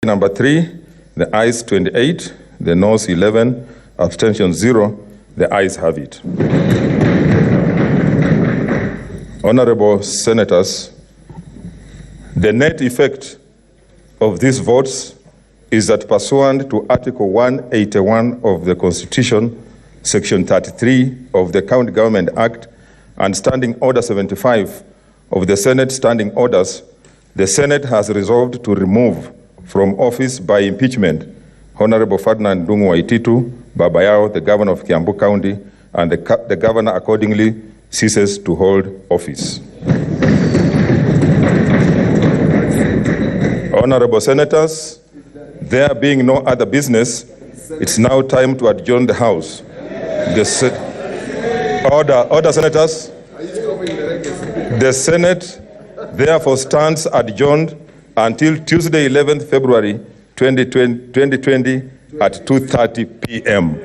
Number 3, the ayes 28, the noes 11, abstention 0. The ayes have it. Honorable Senators, the net effect of these votes is that pursuant to Article 181 of the Constitution, Section 33 of the County Government Act, and Standing Order 75 of the Senate Standing Orders, the Senate has resolved to remove from office by impeachment Honorable Ferdinand Ndung'u Waititu Babayao, the Governor of Kiambu County, and the Governor accordingly ceases to hold office. Honorable Senators, there being no other business, it's now time to adjourn the House. Order, Senators. The Senate therefore stands adjourned until Tuesday, 11th February 2020 at 2:30 p.m.